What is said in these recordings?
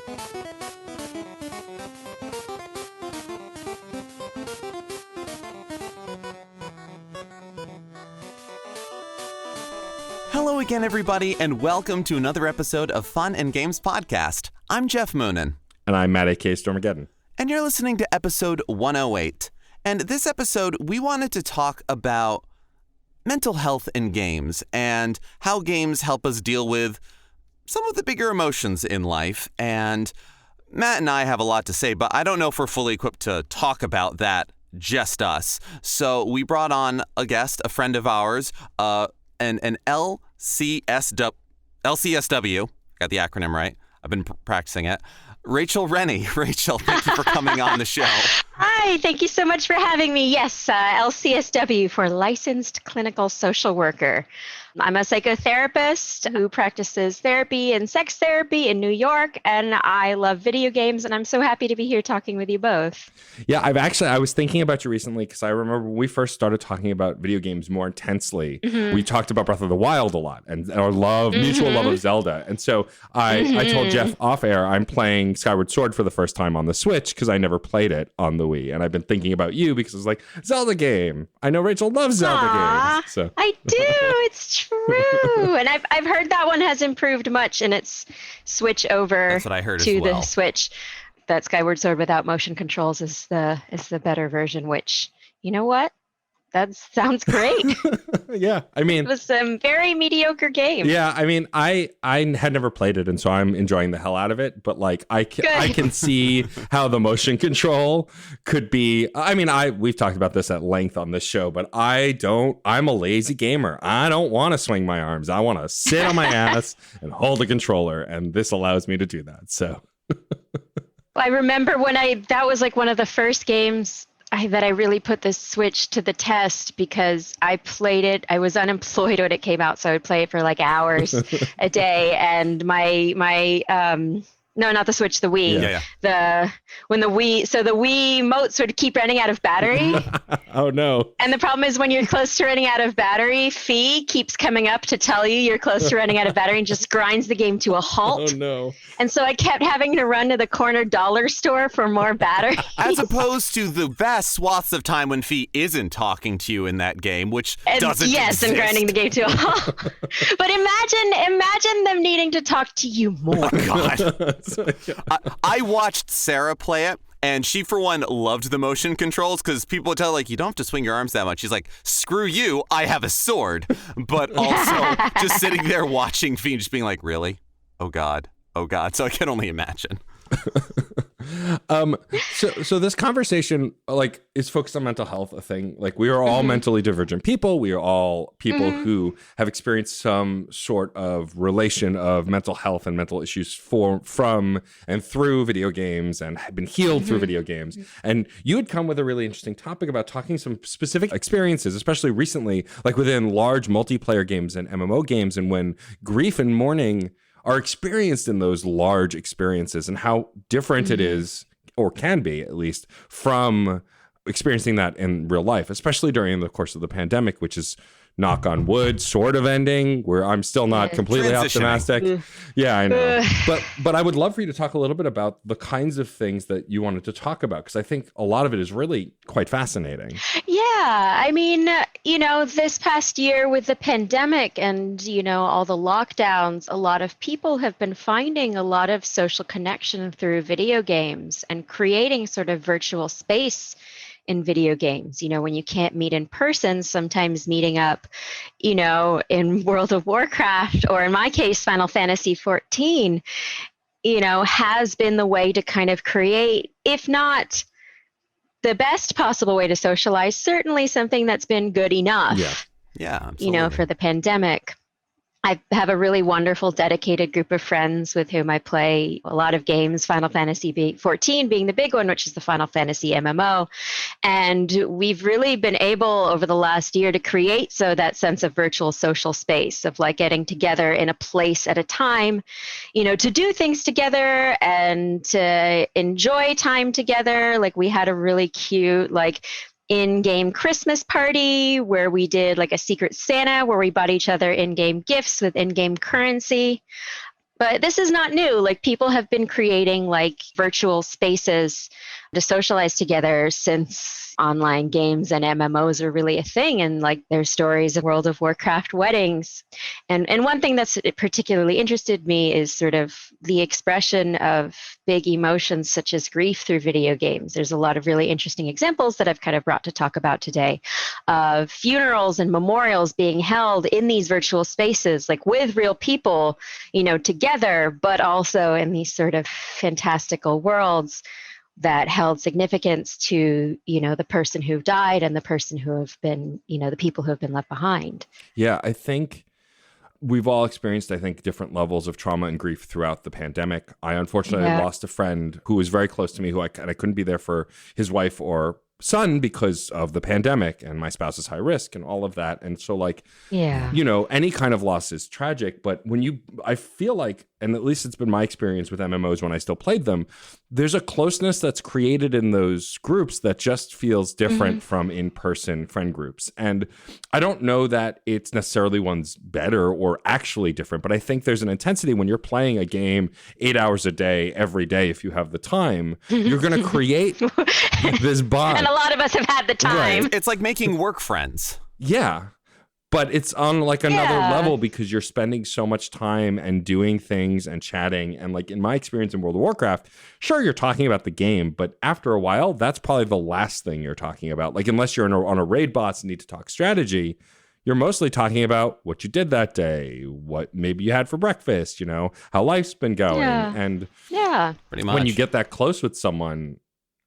Hello again, everybody, and welcome to another episode of Fun and Games Podcast. I'm Geoff Moonen. And I'm Matt A.K. Stormageddon. And you're listening to episode 108. And this episode, we wanted to talk about mental health in games and how games help us deal with some of the bigger emotions in life. And Matt and I have a lot to say, but I don't know if we're fully equipped to talk about that, just us. So we brought on a guest, a friend of ours, an LCSW, got the acronym right. I've been practicing it. Rennie. Rachel, thank you for coming on the show. Hi, thank you so much for having me. Yes, LCSW for Licensed Clinical Social Worker. I'm a psychotherapist who practices therapy and sex therapy in New York, and I love video games, and I'm so happy to be here talking with you both. Yeah, I was thinking about you recently because I remember when we first started talking about video games more intensely, we talked about Breath of the Wild a lot and our mutual love of Zelda. And so I told Geoff off air I'm playing Skyward Sword for the first time on the Switch because I never played it on the Wii. And I've been thinking about you because it's like, Zelda game. I know Rachel loves Zelda games. So. I do. It's true. And I've heard that one has improved much in its switch over That's what I heard to as well. the Switch. That Skyward Sword without motion controls is the better version, which, you know what? That sounds great. Yeah, I mean, it was a very mediocre game. Yeah, I mean, I had never played it, and so I'm enjoying the hell out of it. But like, I can see how the motion control could be. I mean, we've talked about this at length on this show, but I'm a lazy gamer. I don't want to swing my arms. I want to sit on my ass and hold a controller, and this allows me to do that. So, I remember when that was like one of the first games that I really put the Switch to the test because I played it. I was unemployed when it came out, so I would play it for like hours a day. And no, not the Switch, the Wii. Yeah. The Wii motes would keep running out of battery. Oh no. And the problem is when you're close to running out of battery, Fee keeps coming up to tell you you're close to running out of battery and just grinds the game to a halt. Oh no. And so I kept having to run to the corner dollar store for more battery. As opposed to the vast swaths of time when Fee isn't talking to you in that game, which doesn't exist. And grinding the game to a halt. But imagine them needing to talk to you more. Oh God. I watched Sarah play it, and she, for one, loved the motion controls because people would tell her, like, you don't have to swing your arms that much. She's like, screw you, I have a sword. But also just sitting there watching Fiend just being like, really? Oh, God. Oh, God. So I can only imagine. So this conversation like is focused on mental health, a thing like we are all mentally divergent people. We are all people who have experienced some sort of relation of mental health and mental issues from and through video games and have been healed through video games. And you had come with a really interesting topic about talking some specific experiences, especially recently, like within large multiplayer games and MMO games, and when grief and mourning are experienced in those large experiences and how different it is, or can be at least, from experiencing that in real life, especially during the course of the pandemic, which is, knock on wood, sort of ending, where I'm still not completely optimistic. Yeah, I know. But I would love for you to talk a little bit about the kinds of things that you wanted to talk about, because I think a lot of it is really quite fascinating. Yeah, I mean, this past year with the pandemic and, all the lockdowns, a lot of people have been finding a lot of social connection through video games and creating sort of virtual space in video games. When you can't meet in person, sometimes meeting up, in World of Warcraft, or in my case, Final Fantasy 14, has been the way to kind of create, if not the best possible way to socialize, certainly something that's been good enough. Yeah, absolutely. For the pandemic. I have a really wonderful, dedicated group of friends with whom I play a lot of games, Final Fantasy 14 being the big one, which is the Final Fantasy MMO. And we've really been able over the last year to create that sense of virtual social space of like getting together in a place at a time, to do things together and to enjoy time together. Like we had a really cute, in-game Christmas party where we did like a Secret Santa where we bought each other in-game gifts with in-game currency. But this is not new. Like, people have been creating like virtual spaces to socialize together since online games and MMOs are really a thing. And like, there's stories of World of Warcraft weddings. And one thing that's particularly interested me is sort of the expression of big emotions such as grief through video games. There's a lot of really interesting examples that I've kind of brought to talk about today of funerals and memorials being held in these virtual spaces, like with real people, together, but also in these sort of fantastical worlds that held significance to, the person who died and the person who have been, the people who have been left behind. Yeah, I think we've all experienced, different levels of trauma and grief throughout the pandemic. I unfortunately lost a friend who was very close to me, I couldn't be there for his wife or son because of the pandemic, and my spouse is high risk and all of that. And so any kind of loss is tragic, but I feel like, and at least it's been my experience with MMOs when I still played them, there's a closeness that's created in those groups that just feels different from in-person friend groups. And I don't know that it's necessarily one's better or actually different, but I think there's an intensity when you're playing a game 8 hours a day, every day, if you have the time, you're going to create this bond. And a lot of us have had the time. Right. It's like making work friends. Yeah. But it's on like another level because you're spending so much time and doing things and chatting. And like in my experience in World of Warcraft, sure, you're talking about the game, but after a while, that's probably the last thing you're talking about. Like unless you're on a raid boss and need to talk strategy, you're mostly talking about what you did that day, what maybe you had for breakfast, how life's been going. Yeah. And pretty much. When you get that close with someone,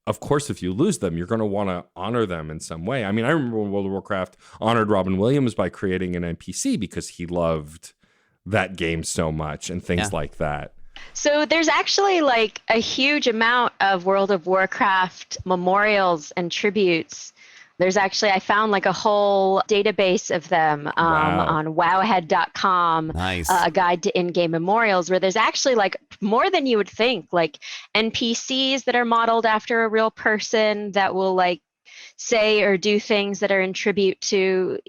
of course, if you lose them, you're going to want to honor them in some way. I mean, I remember when World of Warcraft honored Robin Williams by creating an NPC because he loved that game so much and things like that. So there's actually like a huge amount of World of Warcraft memorials and tributes. There's actually, I found like a whole database of them on wowhead.com, Nice. A guide to in-game memorials, where there's actually like more than you would think, like NPCs that are modeled after a real person that will like say or do things that are in tribute to,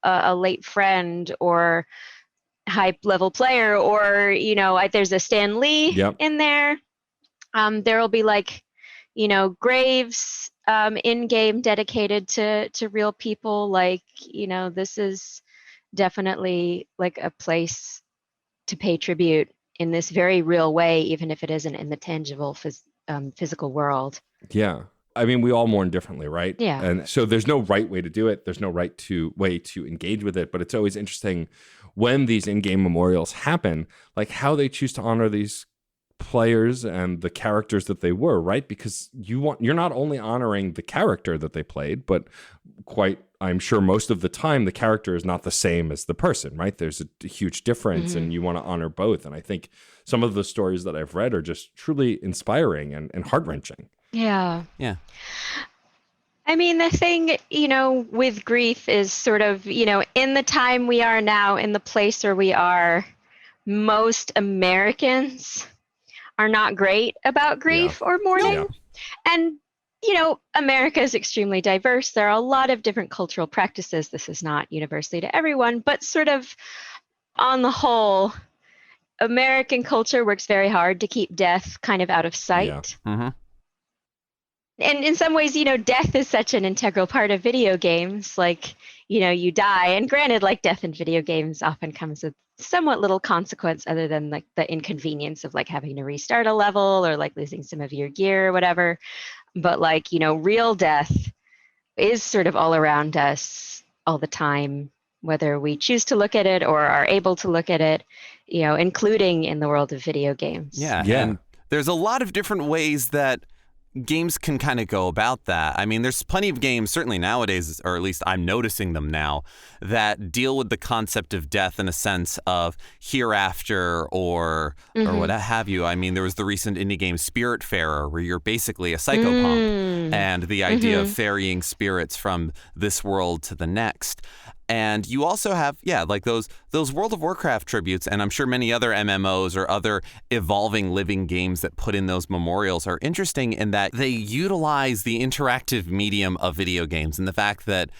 a late friend or high level player, or, there's a Stan Lee in there. There will be like, graves in game dedicated to real people. Like, this is definitely like a place to pay tribute in this very real way, even if it isn't in the tangible physical world. Yeah. I mean, we all mourn differently, right? Yeah. And so there's no right way to do it. There's no right way to engage with it. But it's always interesting when these in-game memorials happen, like how they choose to honor these players and the characters that they were, right? Because you're not only honoring the character that they played, but I'm sure most of the time the character is not the same as the person, right? There's a huge difference and you want to honor both. And I think some of the stories that I've read are just truly inspiring and heart-wrenching. Yeah. Yeah. I mean, the thing, with grief is sort of, in the time we are now, in the place where we are, most Americans are not great about grief or mourning. Yeah. And, America is extremely diverse. There are a lot of different cultural practices. This is not universally to everyone, but sort of on the whole, American culture works very hard to keep death kind of out of sight. Yeah. Mm-hmm. And in some ways, death is such an integral part of video games. Like, you die. And granted, like, death in video games often comes with somewhat little consequence other than like the inconvenience of like having to restart a level or like losing some of your gear or whatever. But like, real death is sort of all around us all the time, whether we choose to look at it or are able to look at it, including in the world of video games. Yeah. And there's a lot of different ways that games can kind of go about that. I mean, there's plenty of games, certainly nowadays, or at least I'm noticing them now, that deal with the concept of death in a sense of hereafter or what have you. I mean, there was the recent indie game Spiritfarer, where you're basically a psychopomp, and the idea of ferrying spirits from this world to the next. And you also have, like those World of Warcraft tributes, and I'm sure many other MMOs or other evolving living games that put in those memorials are interesting in that they utilize the interactive medium of video games and the fact that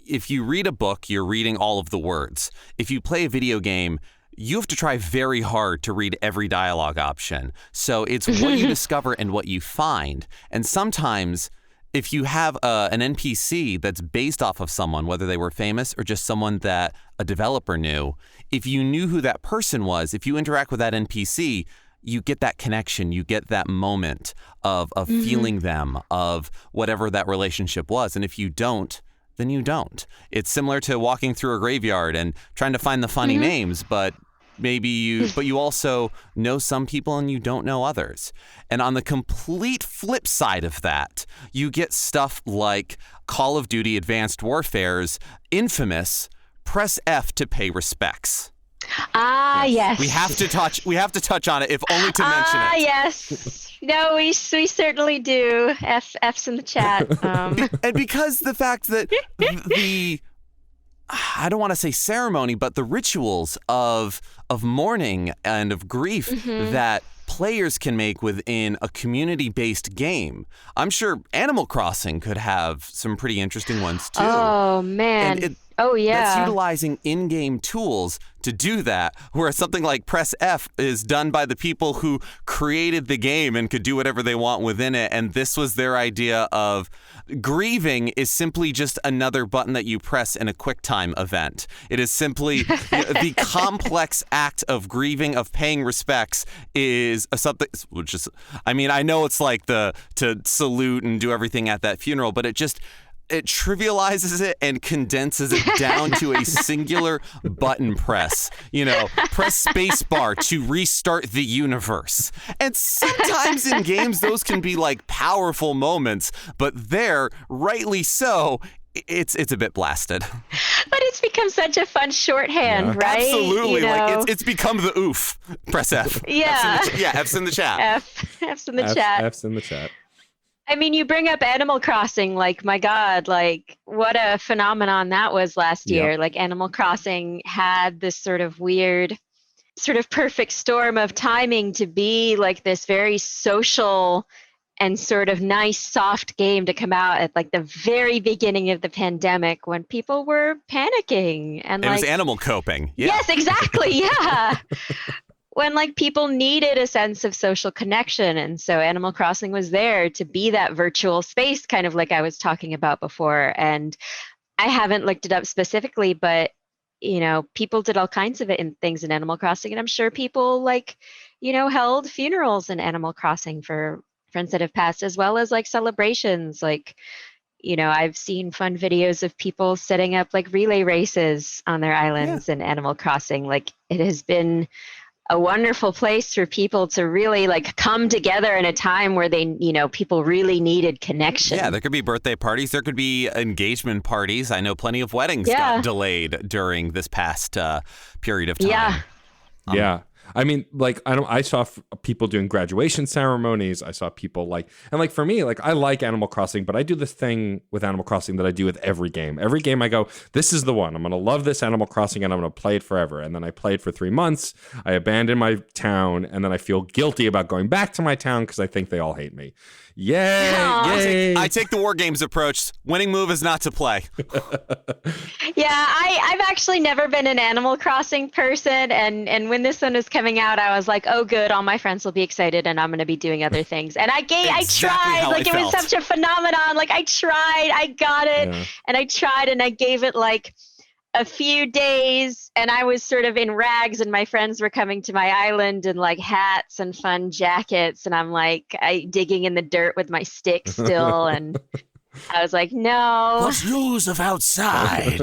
if you read a book, you're reading all of the words. If you play a video game, you have to try very hard to read every dialogue option. So it's what you discover and what you find. And sometimes if you have an NPC that's based off of someone, whether they were famous or just someone that a developer knew, if you knew who that person was, if you interact with that NPC, you get that connection, you get that moment of feeling them, of whatever that relationship was. And if you don't, then you don't. It's similar to walking through a graveyard and trying to find the funny names, but you also know some people and you don't know others. And on the complete flip side of that, you get stuff like Call of Duty Advanced Warfare's infamous press F to pay respects. Yes. We have to touch on it, if only to mention it. Yes. No, we certainly do. F's in the chat. And because the fact that I don't want to say ceremony, but the rituals of mourning and of grief that players can make within a community-based game. I'm sure Animal Crossing could have some pretty interesting ones too. Oh, man. That's utilizing in-game tools to do that, whereas something like Press F is done by the people who created the game and could do whatever they want within it. And this was their idea of grieving is simply just another button that you press in a QuickTime event. It is simply the complex act of grieving, of paying respects is something, which is, I mean, I know it's like to salute and do everything at that funeral, but it trivializes it and condenses it down to a singular button press. Press space bar to restart the universe. And sometimes in games, those can be like powerful moments, but there, rightly so, it's a bit blasted. But it's become such a fun shorthand, right? Absolutely. Like it's become the oof. Press F. Yeah. F's in the chat. F's in the chat. F's in the chat. I mean, you bring up Animal Crossing, like, my God, like, what a phenomenon that was last year. Like, Animal Crossing had this sort of weird, sort of perfect storm of timing to be like this very social and sort of nice, soft game to come out at like the very beginning of the pandemic when people were panicking. And it was animal coping. Yeah. Yes, exactly. Yeah. When like people needed a sense of social connection. And so Animal Crossing was there to be that virtual space, kind of like I was talking about before. And I haven't looked it up specifically, but people did all kinds of things in Animal Crossing. And I'm sure people held funerals in Animal Crossing for friends that have passed, as well as like celebrations. Like, I've seen fun videos of people setting up like relay races on their islands in Animal Crossing. Like, it has been a wonderful place for people to really like come together in a time where they, people really needed connection. Yeah, there could be birthday parties. There could be engagement parties. I know plenty of weddings got delayed during this past period of time. Yeah. I mean, like, I saw people doing graduation ceremonies. I saw people and for me, like, I like Animal Crossing, but I do this thing with Animal Crossing that I do with every game. Every game I go, this is the one. I'm going to love this Animal Crossing and I'm going to play it forever. And then I play it for 3 months. I abandon my town and then I feel guilty about going back to my town because I think they all hate me. Yay! I take the War Games approach. Winning move is not to play. Yeah, I've actually never been an Animal Crossing person, and when this one was coming out, I was like, oh good, all my friends will be excited and I'm going to be doing other things. And I tried, like it was such a phenomenon. Like I tried, I got it, and I tried and I gave it like a few days, and I was sort of in rags and my friends were coming to my island in like hats and fun jackets, and I'm like digging in the dirt with my stick still, and I was like, no. What's news of outside?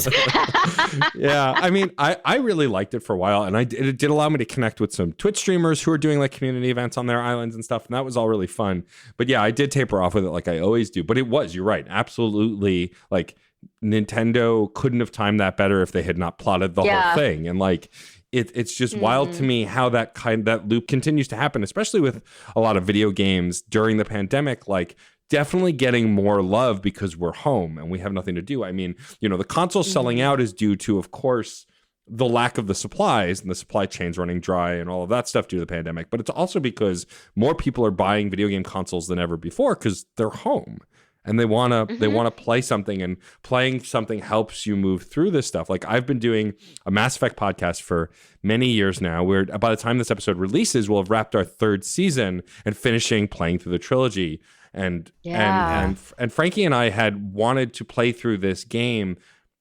Yeah, I mean, I really liked it for a while, and it did allow me to connect with some Twitch streamers who are doing like community events on their islands and stuff, and that was all really fun. But yeah, I did taper off with it like I always do. But you're right, absolutely, like Nintendo couldn't have timed that better if they had not plotted the whole thing. And like it's just wild to me how that loop continues to happen, especially with a lot of video games during the pandemic, like definitely getting more love because we're home and we have nothing to do. I mean, the console selling out is due to, of course, the lack of the supplies and the supply chains running dry and all of that stuff due to the pandemic. But it's also because more people are buying video game consoles than ever before because they're home. and they want to play something, and playing something helps you move through this stuff. Like I've been doing a Mass Effect podcast for many years now, where by the time this episode releases, we'll have wrapped our 3rd season and finishing playing through the trilogy. And Frankie and I had wanted to play through this game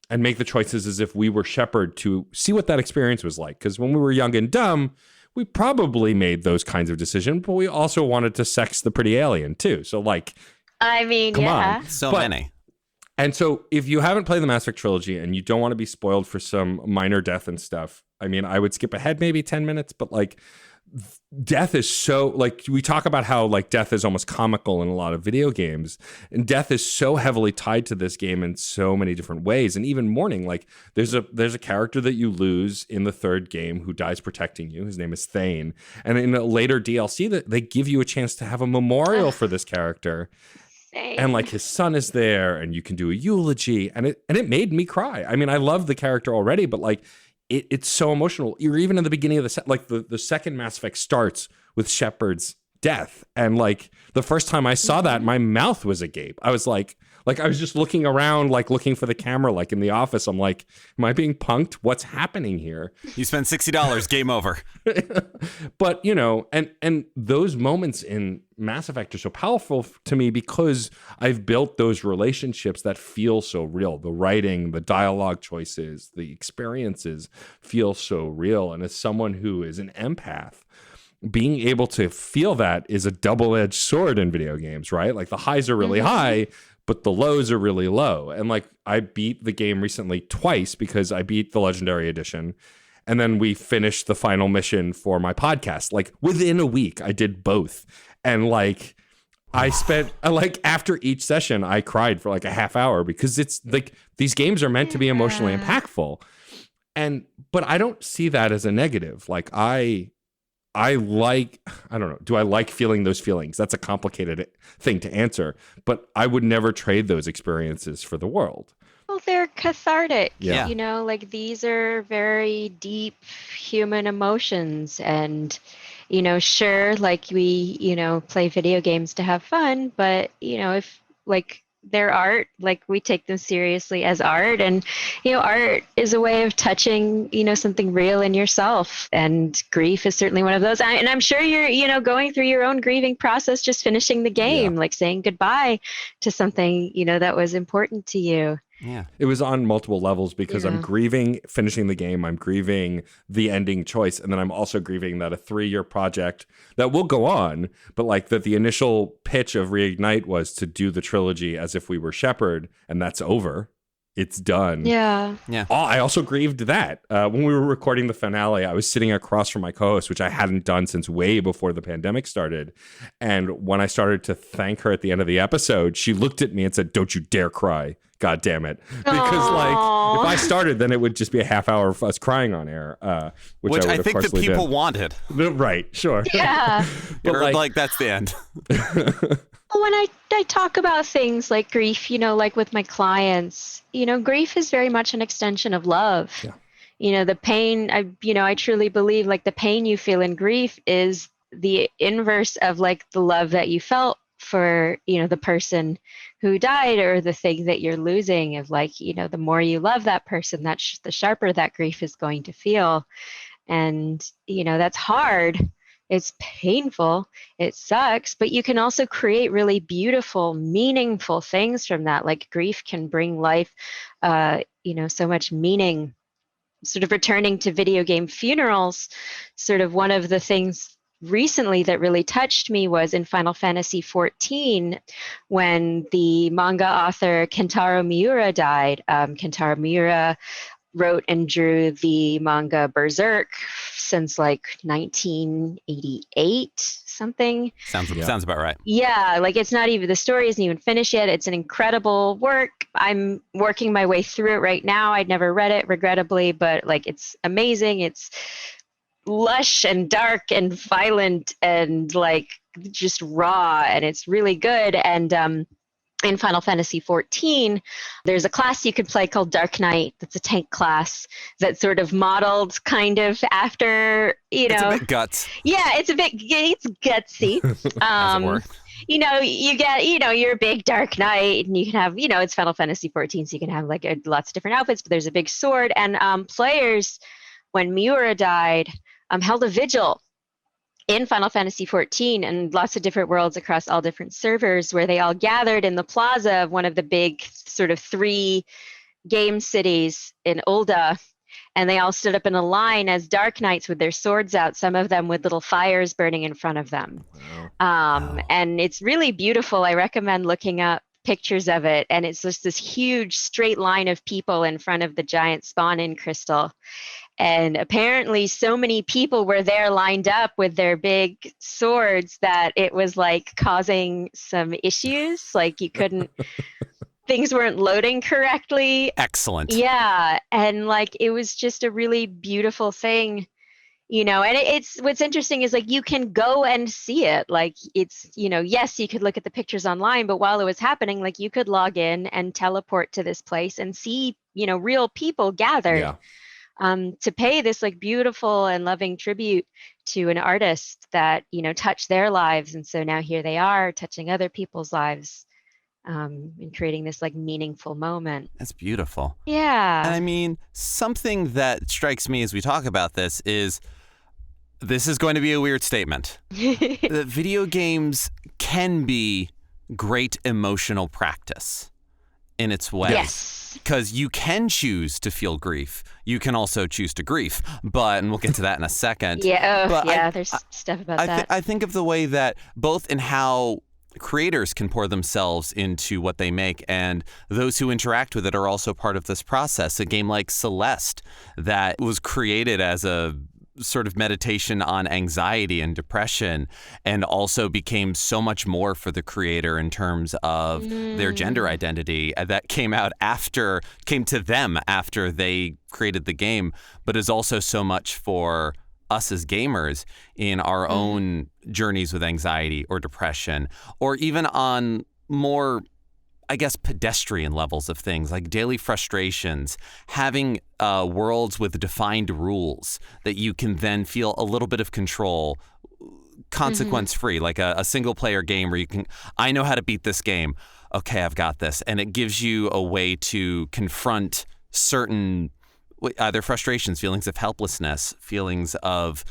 and make the choices as if we were Shepard to see what that experience was like. Because when we were young and dumb, we probably made those kinds of decisions, but we also wanted to sex the pretty alien too. So like, I mean, come on. So many. And so if you haven't played the Mass Effect trilogy and you don't want to be spoiled for some minor death and stuff, I mean, I would skip ahead maybe 10 minutes, but like death is so, like, we talk about how like death is almost comical in a lot of video games, and death is so heavily tied to this game in so many different ways. And even mourning, like there's a character that you lose in the 3rd game who dies protecting you. His name is Thane. And in a later DLC that they give you a chance to have a memorial for this character. And like his son is there, and you can do a eulogy, and it made me cry. I mean, I love the character already, but like it's so emotional. You're even in the beginning of the second Mass Effect starts with Shepard's death, and like the first time I saw that, my mouth was agape. I was like I was just looking around, like looking for the camera, like in the office. I'm like, am I being punked? What's happening here? You spend $60, game over. But you know, and those moments in Mass Effect are so powerful to me because I've built those relationships that feel so real. The writing, the dialogue choices, the experiences feel so real. And as someone who is an empath, being able to feel that is a double-edged sword in video games, right? Like the highs are really high, but the lows are really low. And like I beat the game recently twice because I beat the Legendary Edition. And then we finished the final mission for my podcast. Like within a week, I did both. And like I spent like after each session, I cried for like a half hour because it's like these games are meant to be emotionally impactful. But I don't see that as a negative. Like I don't know. Do I like feeling those feelings? That's a complicated thing to answer, but I would never trade those experiences for the world. Well, they're cathartic. Yeah. You know, like these are very deep human emotions. And, you know, sure, like we, you know, play video games to have fun, but, you know, if like their art, like we take them seriously as art, and you know, art is a way of touching, you know, something real in yourself, and grief is certainly one of those. And I'm sure you're, you know, going through your own grieving process, just finishing the game, like saying goodbye to something, you know, that was important to you. Yeah. It was on multiple levels because I'm grieving finishing the game. I'm grieving the ending choice. And then I'm also grieving that a 3-year project that will go on, but like that the initial pitch of Reignite was to do the trilogy as if we were Shepard, and that's over. It's done. Yeah. Oh, I also grieved that. When we were recording the finale, I was sitting across from my co-host, which I hadn't done since way before the pandemic started. And when I started to thank her at the end of the episode, she looked at me and said, "Don't you dare cry. God damn it." Because like if I started, then it would just be a half hour of us crying on air, which I think the people wanted. Right, sure. Yeah. But like that's the end. When I talk about things like grief, you know, like with my clients, you know, grief is very much an extension of love. Yeah. You know, the pain, I truly believe like the pain you feel in grief is the inverse of like the love that you felt for, you know, the person who died or the thing that you're losing. Of like, you know, the more you love that person, that's the sharper that grief is going to feel. And, you know, that's hard. It's painful. It sucks, but you can also create really beautiful, meaningful things from that. Like grief can bring life, you know, so much meaning. Sort of returning to video game funerals, sort of one of the things recently that really touched me was in Final Fantasy XIV, when the manga author Kentaro Miura died. Kentaro Miura wrote and drew the manga Berserk since like 1988 something. Sounds about right. Yeah, like it's not even, the story isn't even finished yet. It's an incredible work. I'm working my way through it right now. I'd never read it, regrettably, but like it's amazing. It's lush and dark and violent and like just raw, and it's really good. And in Final Fantasy XIV, there's a class you could play called Dark Knight. That's a tank class that's sort of modeled kind of after, you know. It's a bit guts. Yeah, it's gutsy. you get, you're a big dark knight, and you can have, it's Final Fantasy 14, so you can have like lots of different outfits, but there's a big sword. And players, when Miura died, held a vigil in Final Fantasy 14 and lots of different worlds across all different servers, where they all gathered in the plaza of one of the big sort of 3 game cities in Ul'dah. And they all stood up in a line as Dark Knights with their swords out, some of them with little fires burning in front of them. Wow. And it's really beautiful. I recommend looking up pictures of it. And it's just this huge straight line of people in front of the giant spawn-in crystal. And apparently so many people were there lined up with their big swords that it was like causing some issues. Like you couldn't things weren't loading correctly. Excellent. Yeah. And like it was just a really beautiful thing, and it's what's interesting is like you can go and see it. Like it's, yes, you could look at the pictures online, but while it was happening, like you could log in and teleport to this place and see, real people gathered to pay this like beautiful and loving tribute to an artist that, touched their lives. And so now here they are touching other people's lives. And creating this like meaningful moment. That's beautiful. Yeah. And I mean, something that strikes me as we talk about this is going to be a weird statement. That video games can be great emotional practice in its way. Yes. Because you can choose to feel grief. You can also choose to grief. And we'll get to that in a second. There's stuff about that. I think of the way that both in how creators can pour themselves into what they make, and those who interact with it are also part of this process. A game like Celeste that was created as a sort of meditation on anxiety and depression, and also became so much more for the creator in terms of their gender identity, that came to them after they created the game, but is also so much for us as gamers in our own journeys with anxiety or depression, or even on more, I guess, pedestrian levels of things like daily frustrations, having worlds with defined rules that you can then feel a little bit of control, consequence-free, like a single-player game where I know how to beat this game. Okay, I've got this. And it gives you a way to confront certain either frustrations, feelings of helplessness, feelings of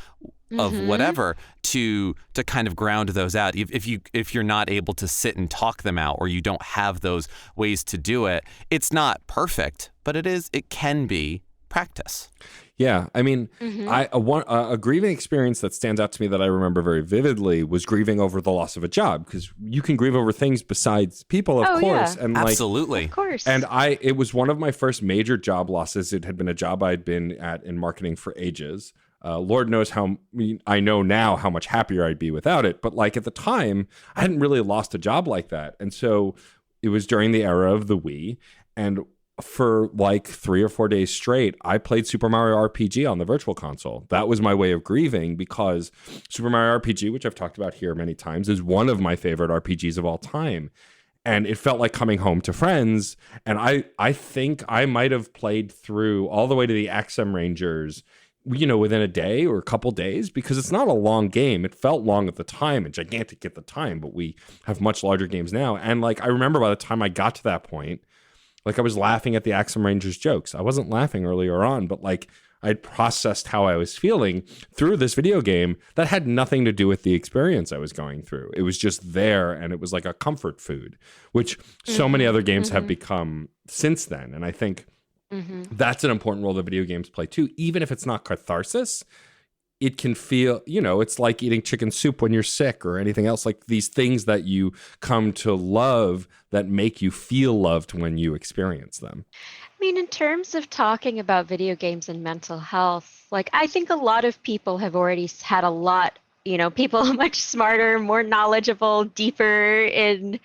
whatever, to kind of ground those out. If you're not able to sit and talk them out, or you don't have those ways to do it, it's not perfect, but it can be practice. Yeah, I mean, a grieving experience that stands out to me that I remember very vividly was grieving over the loss of a job, because you can grieve over things besides people, of course. Yeah. And absolutely. Of course. And it was one of my first major job losses. It had been a job I'd been at in marketing for ages. Lord knows I know now how much happier I'd be without it. But like at the time, I hadn't really lost a job like that. And so it was during the era of the Wii, and for like 3 or 4 days straight, I played Super Mario RPG on the Virtual Console. That was my way of grieving, because Super Mario RPG, which I've talked about here many times, is one of my favorite RPGs of all time. And it felt like coming home to friends. And I think I might have played through all the way to the Axem Rangers, within a day or a couple days, because it's not a long game. It felt long at the time and gigantic at the time, but we have much larger games now. And like, I remember by the time I got to that point, like I was laughing at the Axem Rangers jokes. I wasn't laughing earlier on, but like I'd processed how I was feeling through this video game that had nothing to do with the experience I was going through. It was just there, and it was like a comfort food, which so many other games have become since then. And I think that's an important role that video games play too. Even if it's not catharsis, it can feel, it's like eating chicken soup when you're sick or anything else, like these things that you come to love that make you feel loved when you experience them. I mean, in terms of talking about video games and mental health, like I think a lot of people have already had a lot, people much smarter, more knowledgeable, deeper in,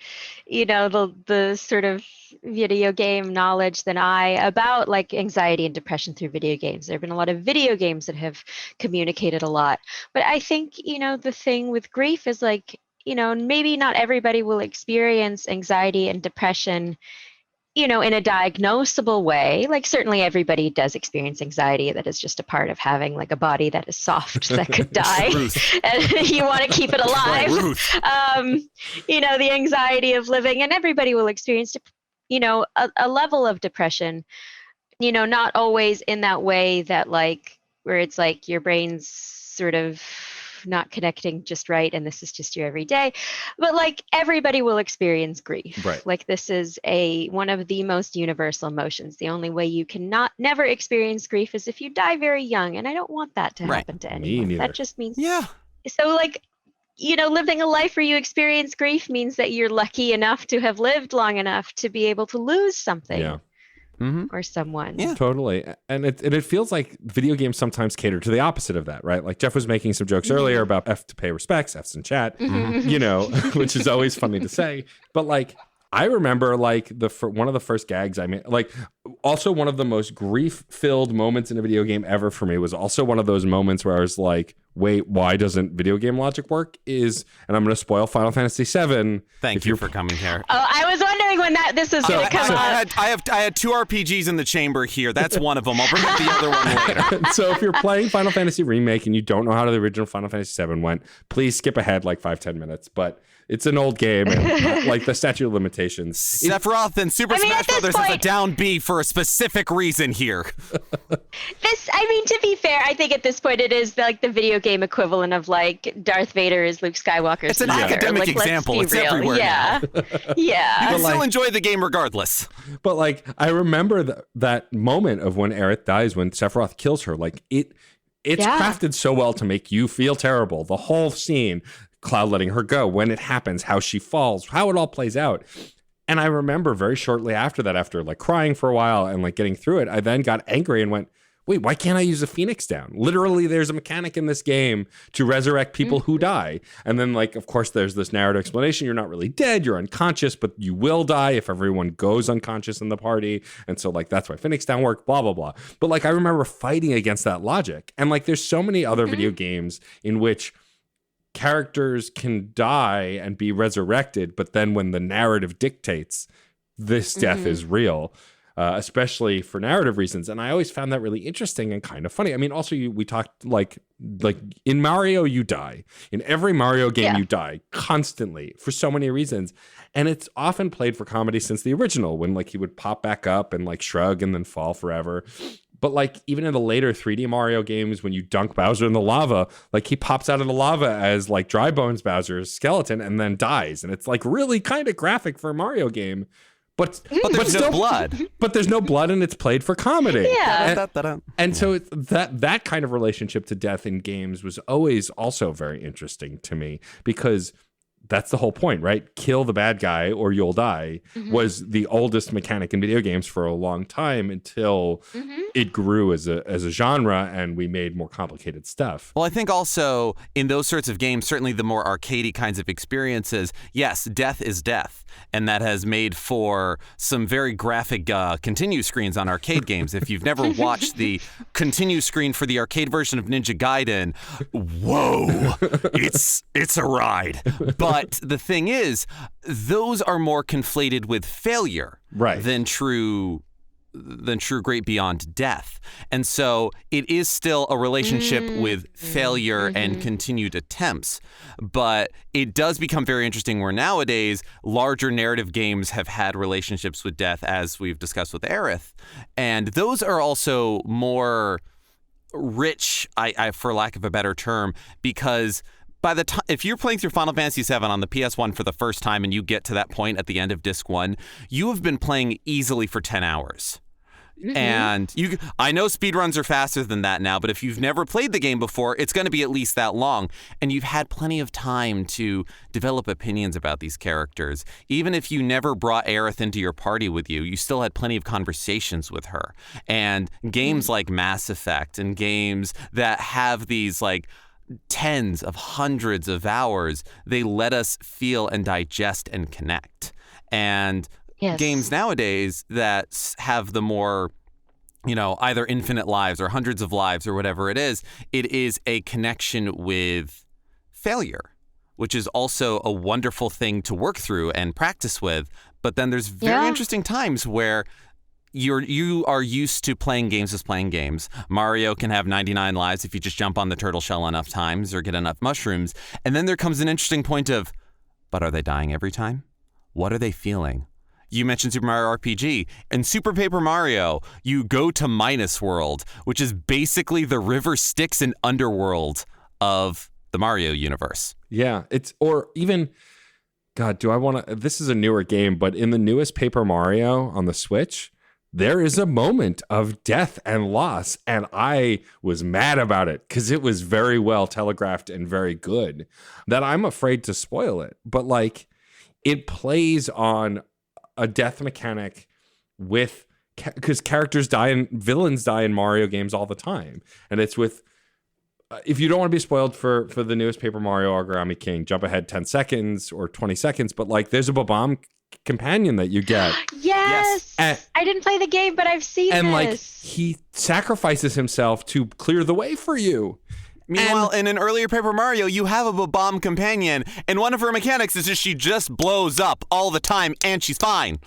the sort of video game knowledge than I about like anxiety and depression through video games. There have been a lot of video games that have communicated a lot. But I think, the thing with grief is like, maybe not everybody will experience anxiety and depression in a diagnosable way, like certainly everybody does experience anxiety. That is just a part of having like a body that is soft that could die and you want to keep it alive. The anxiety of living, and everybody will experience, a level of depression, not always in that way that like, where it's like your brain's sort of not connecting just right and this is just your everyday, but like everybody will experience grief. Right. Like this is one of the most universal emotions. The only way you cannot never experience grief is if you die very young, and I don't want that to happen to anyone. That just means so like living a life where you experience grief means that you're lucky enough to have lived long enough to be able to lose something. Or someone. Yeah, totally. And it feels like video games sometimes cater to the opposite of that, right? Like Geoff was making some jokes earlier about F to pay respects, F's in chat, which is always funny to say. But like, I remember like one of the first gags I made, like also one of the most grief-filled moments in a video game ever for me was also one of those moments where I was like, wait, why doesn't video game logic work? And I'm going to spoil Final Fantasy VII. Thank you for coming here. Oh, I was wondering when this is going to come up. I had 2 RPGs in the chamber here. That's one of them. I'll bring up the other one later. So if you're playing Final Fantasy Remake and you don't know how the original Final Fantasy VII went, please skip ahead like 5-10 minutes. But it's an old game, and like the statute of limitations. Sephiroth and Super Smash Brothers is a down B for a specific reason here. To be fair, I think at this point it is like the video game equivalent of like Darth Vader is Luke Skywalker's It's an academic example. It's everywhere. Yeah. Yeah. You can still enjoy the game regardless. But like, I remember that moment of when Aerith dies, when Sephiroth kills her. Like it's crafted so well to make you feel terrible. The whole scene, Cloud letting her go, when it happens, how she falls, how it all plays out. And I remember very shortly after that, after like crying for a while and like getting through it, I then got angry and went, wait, why can't I use a Phoenix Down? Literally, there's a mechanic in this game to resurrect people who die. And then, like, of course, there's this narrative explanation. You're not really dead. You're unconscious, but you will die if everyone goes unconscious in the party. And so, like, that's why Phoenix Down worked, blah, blah, blah. But, like, I remember fighting against that logic. And, like, there's so many other video games in which characters can die and be resurrected, but then when the narrative dictates this death is real, especially for narrative reasons. And I always found that really interesting and kind of funny. I mean, also we talked like in Mario, you die. In every Mario game, you die constantly for so many reasons. And it's often played for comedy since the original, when like he would pop back up and like shrug and then fall forever. But like even in the later 3D Mario games, when you dunk Bowser in the lava, like he pops out of the lava as like Dry Bones Bowser's skeleton and then dies. And it's like really kind of graphic for a Mario game. But there's no blood. But there's no blood, and it's played for comedy. Yeah. And so that kind of relationship to death in games was always also very interesting to me, because that's the whole point, right? Kill the bad guy or you'll die was the oldest mechanic in video games for a long time, until it grew as a genre and we made more complicated stuff. Well, I think also in those sorts of games, certainly the more arcadey kinds of experiences, yes, death is death. And that has made for some very graphic continue screens on arcade games. If you've never watched the continue screen for the arcade version of Ninja Gaiden, whoa, it's a ride. But the thing is, those are more conflated with failure than true great beyond death. And so it is still a relationship with failure and continued attempts. But it does become very interesting where nowadays larger narrative games have had relationships with death, as we've discussed with Aerith. And those are also more rich, I for lack of a better term, because by the time, if you're playing through Final Fantasy VII on the PS1 for the first time and you get to that point at the end of Disc 1, you have been playing easily for 10 hours. And I know speedruns are faster than that now, but if you've never played the game before, it's going to be at least that long. And you've had plenty of time to develop opinions about these characters. Even if you never brought Aerith into your party with you, you still had plenty of conversations with her. And games like Mass Effect and games that have these like tens of hundreds of hours, they let us feel and digest and connect. And games nowadays that have the more, either infinite lives or hundreds of lives or whatever it is a connection with failure, which is also a wonderful thing to work through and practice with. But then there's very interesting times where you are used to playing games as playing games. Mario can have 99 lives if you just jump on the turtle shell enough times or get enough mushrooms. And then there comes an interesting point of, but are they dying every time? What are they feeling? You mentioned Super Mario RPG. In Super Paper Mario, you go to Minus World, which is basically the River Styx and Underworld of the Mario universe. Yeah, or even, God, this is a newer game, but in the newest Paper Mario on the Switch, there is a moment of death and loss, and I was mad about it because it was very well telegraphed and very good that I'm afraid to spoil it. But like, it plays on a death mechanic because characters die and villains die in Mario games all the time, and it's with. If you don't want to be spoiled for the newest Paper Mario Origami King, jump ahead 10 seconds or 20 seconds. But like, there's a bomb companion that you get. Yes. I didn't play the game, but I've seen and this. Like, he sacrifices himself to clear the way for you. Meanwhile, in an earlier Paper Mario, you have a bomb companion, and one of her mechanics is she just blows up all the time, and she's fine.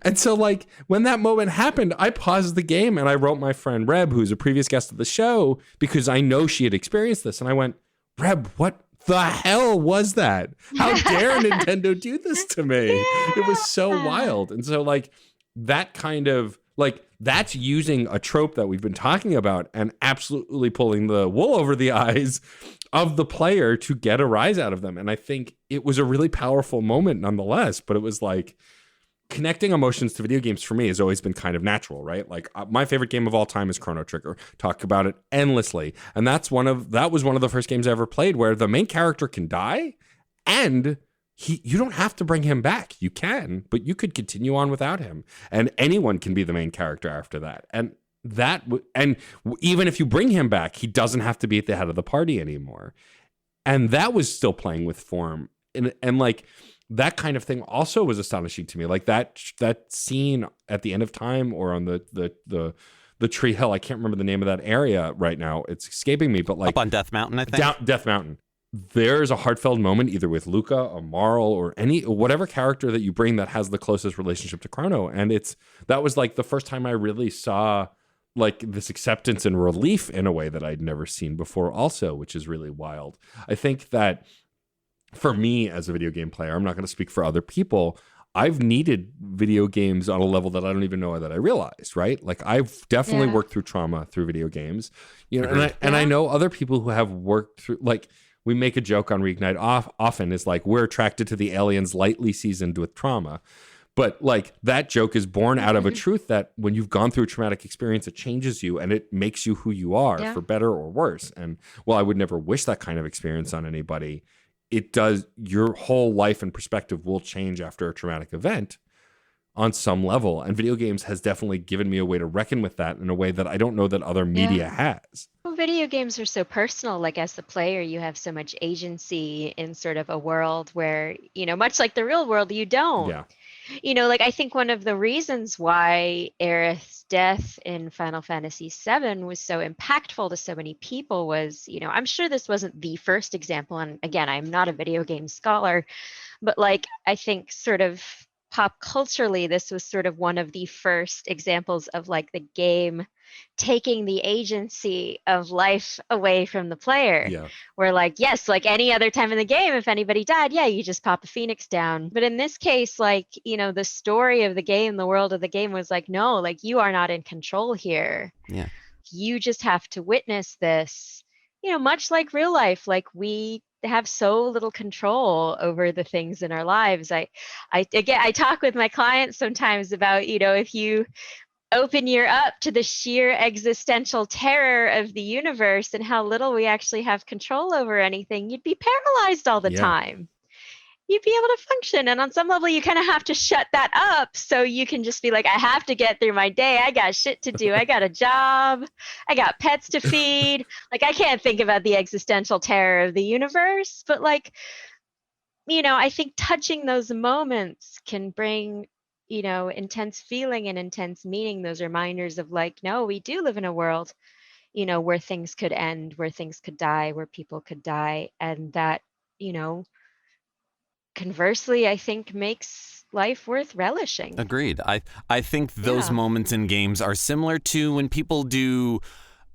And so, like, when that moment happened, I paused the game, and I wrote my friend Reb, who's a previous guest of the show, because I know she had experienced this, and I went, Reb, what the hell was that? How dare Nintendo do this to me? Yeah. It was so wild. And so, like, that kind of, like, that's using a trope that we've been talking about and absolutely pulling the wool over the eyes of the player to get a rise out of them. And I think it was a really powerful moment nonetheless, but it was like connecting emotions to video games for me has always been kind of natural, right? Like my favorite game of all time is Chrono Trigger. Talk about it endlessly. And that was one of the first games I ever played where the main character can die and you don't have to bring him back. You can, but you could continue on without him. And anyone can be the main character after that. And even if you bring him back, he doesn't have to be at the head of the party anymore. And that was still playing with form. And like that kind of thing also was astonishing to me. Like that scene at the end of time or on the Tree Hill. I can't remember the name of that area right now. It's escaping me, but like up on Death Mountain, I think. Death Mountain. There's a heartfelt moment either with Luca or Marl or whatever character that you bring that has the closest relationship to Chrono. And that was like the first time I really saw like this acceptance and relief in a way that I'd never seen before also, which is really wild. I think that for me as a video game player, I'm not going to speak for other people. I've needed video games on a level that I don't even know that I realized, right? Like I've definitely worked through trauma through video games, you know, and I know other people who have worked through, like, we make a joke on Reignite often is like, we're attracted to the aliens lightly seasoned with trauma. But like that joke is born out of a truth that when you've gone through a traumatic experience, it changes you and it makes you who you are for better or worse. And while I would never wish that kind of experience on anybody, it does, your whole life and perspective will change after a traumatic event on some level. And video games has definitely given me a way to reckon with that in a way that I don't know that other media has. Well, video games are so personal. Like as the player, you have so much agency in sort of a world where, you know, much like the real world, you don't. Yeah. You know, like I think one of the reasons why Aerith's death in Final Fantasy VII was so impactful to so many people was, you know, I'm sure this wasn't the first example. And again, I'm not a video game scholar, but like I think sort of pop culturally, this was sort of one of the first examples of like the game taking the agency of life away from the player. Yeah. Where like, yes, like any other time in the game, if anybody died, yeah, you just pop a phoenix down. But in this case, like, you know, the story of the game, the world of the game was like, no, like you are not in control here. Yeah. You just have to witness this, you know, much like real life. Like we have so little control over the things in our lives. I talk with my clients sometimes about, you know, if you open your up to the sheer existential terror of the universe and how little we actually have control over anything, you'd be paralyzed all the time. You'd be able to function. And on some level, you kind of have to shut that up so you can just be like, I have to get through my day. I got shit to do. I got a job. I got pets to feed. Like, I can't think about the existential terror of the universe. But like, you know, I think touching those moments can bring, you know, intense feeling and intense meaning. Those reminders of like, no, we do live in a world, you know, where things could end, where things could die, where people could die. And that, you know, conversely, I think makes life worth relishing. Agreed. I think those Yeah. moments in games are similar to when people do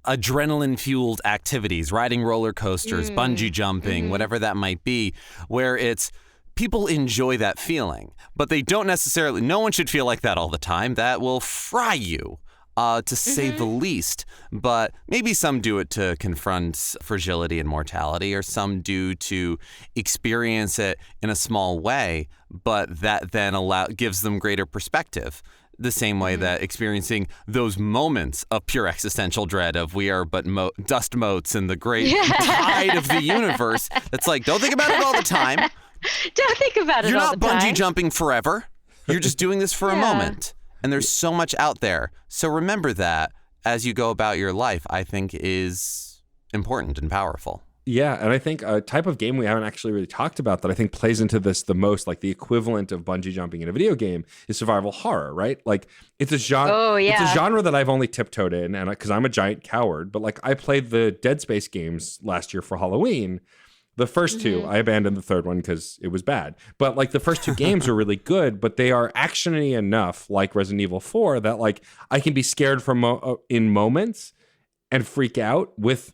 adrenaline-fueled activities, riding roller coasters, bungee jumping, whatever that might be, where it's people enjoy that feeling, but they don't necessarily, no one should feel like that all the time. That will fry you, to say the least. But maybe some do it to confront fragility and mortality, or some do to experience it in a small way, but that then gives them greater perspective. The same way that experiencing those moments of pure existential dread of we are but dust motes in the great tide of the universe. It's like, don't think about it all the time. Don't think about it You're all not the time. bungee jumping forever. You're just doing this for a moment. And there's so much out there. So remember that as you go about your life, I think is important and powerful. Yeah, and I think a type of game we haven't actually really talked about that I think plays into this the most, like the equivalent of bungee jumping in a video game, is survival horror, right? Like it's a genre. Oh, yeah. It's a genre that I've only tiptoed in, and because I'm a giant coward. But like I played the Dead Space games last year for Halloween. The first two, I abandoned the third one because it was bad. But like the first two games are really good, but they are actiony enough, like Resident Evil 4, that like I can be scared in moments and freak out with.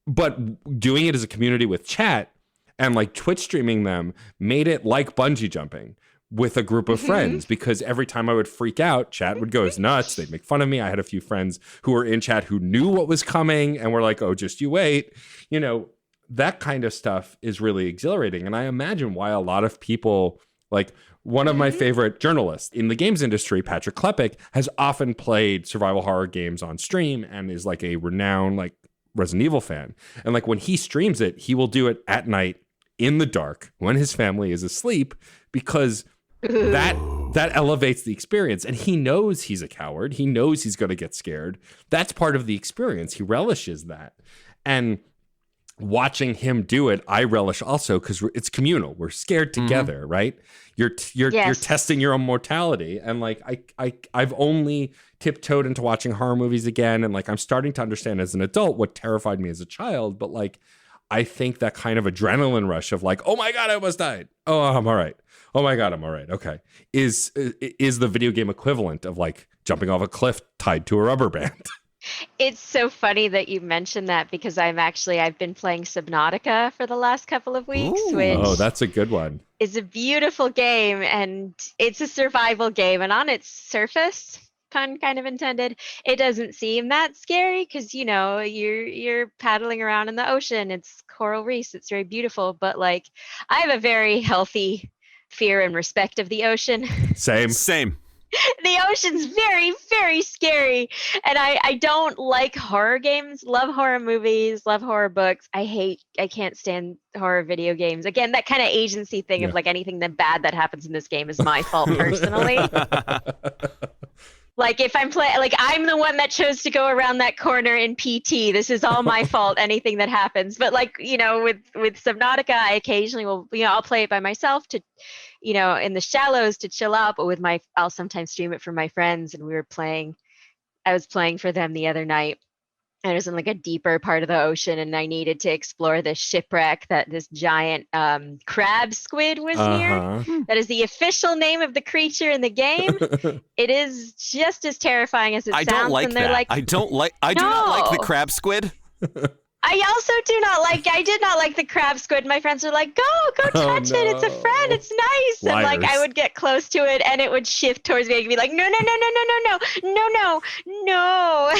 But doing it as a community with chat and like Twitch streaming them made it like bungee jumping with a group of friends, because every time I would freak out, chat would go as nuts. They'd make fun of me. I had a few friends who were in chat who knew what was coming and were like, oh, just you wait. You know, that kind of stuff is really exhilarating. And I imagine why a lot of people, like one of my favorite journalists in the games industry, Patrick Klepek, has often played survival horror games on stream and is like a renowned, like, Resident Evil fan. And like when he streams it, he will do it at night in the dark when his family is asleep, because that elevates the experience. And he knows he's a coward. He knows he's going to get scared. That's part of the experience. He relishes that. And watching him do it, I relish also, because it's communal. We're scared together, right? You're testing your own mortality. And like I've only tiptoed into watching horror movies again, and like I'm starting to understand as an adult what terrified me as a child. But like I think that kind of adrenaline rush of like, oh my God, I almost died. Oh, I'm all right. Oh my God, I'm all right. Okay. Is the video game equivalent of like jumping off a cliff tied to a rubber band. It's so funny that you mentioned that, because I've been playing Subnautica for the last couple of weeks, which Oh, that's a good one. is a beautiful game, and it's a survival game, and on its surface, pun kind of intended, it doesn't seem that scary, because you know you're paddling around in the ocean. It's coral reefs. It's very beautiful, but like I have a very healthy fear and respect of the ocean. Same. The ocean's very, very scary. And I don't like horror games, love horror movies, love horror books. I can't stand horror video games. Again, that kind of agency thing of like anything that bad that happens in this game is my fault personally. Like if I'm I'm the one that chose to go around that corner in PT. This is all my fault, anything that happens. But like, you know, with Subnautica, I occasionally will, you know, I'll play it by myself to, you know, in the shallows to chill out, but I'll sometimes stream it for my friends. And I was playing for them the other night. And it was in like a deeper part of the ocean, and I needed to explore this shipwreck that this giant crab squid was near. That is the official name of the creature in the game. It is just as terrifying as it sounds. I don't like and they're that. like, I do not like the crab squid. I also I did not like the crab squid. My friends were like, go touch it. It's a friend. It's nice. Liars. And like, I would get close to it and it would shift towards me and be like, no.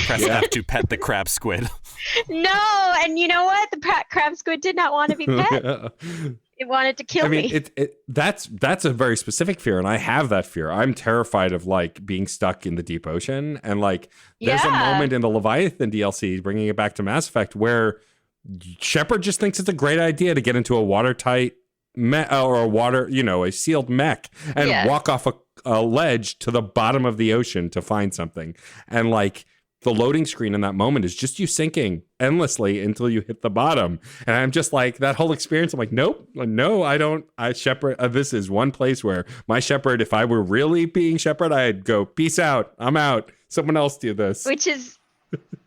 Press F to pet the crab squid. No. And you know what? The crab squid did not want to be pet. It wanted to kill me. I mean, that's a very specific fear, and I have that fear. I'm terrified of like being stuck in the deep ocean, and like there's a moment in the Leviathan DLC, bringing it back to Mass Effect, where Shepard just thinks it's a great idea to get into a watertight a sealed mech and walk off a ledge to the bottom of the ocean to find something, and like the loading screen in that moment is just you sinking endlessly until you hit the bottom. And I'm just like, that whole experience, I'm like, nope, no, I don't. Shepard, this is one place where my Shepard, if I were really being Shepard, I'd go, peace out, I'm out. Someone else do this. Which is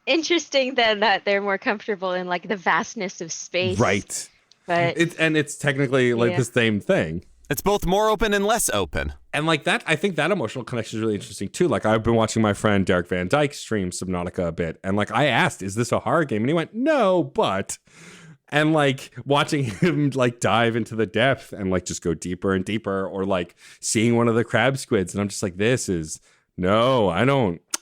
interesting then that they're more comfortable in like the vastness of space. Right. But it's technically like the same thing. It's both more open and less open. And like that, I think that emotional connection is really interesting too. Like I've been watching my friend Derek Van Dyke stream Subnautica a bit. And like I asked, is this a horror game? And he went, no, but... And like watching him like dive into the depth and like just go deeper and deeper, or like seeing one of the crab squids. And I'm just like,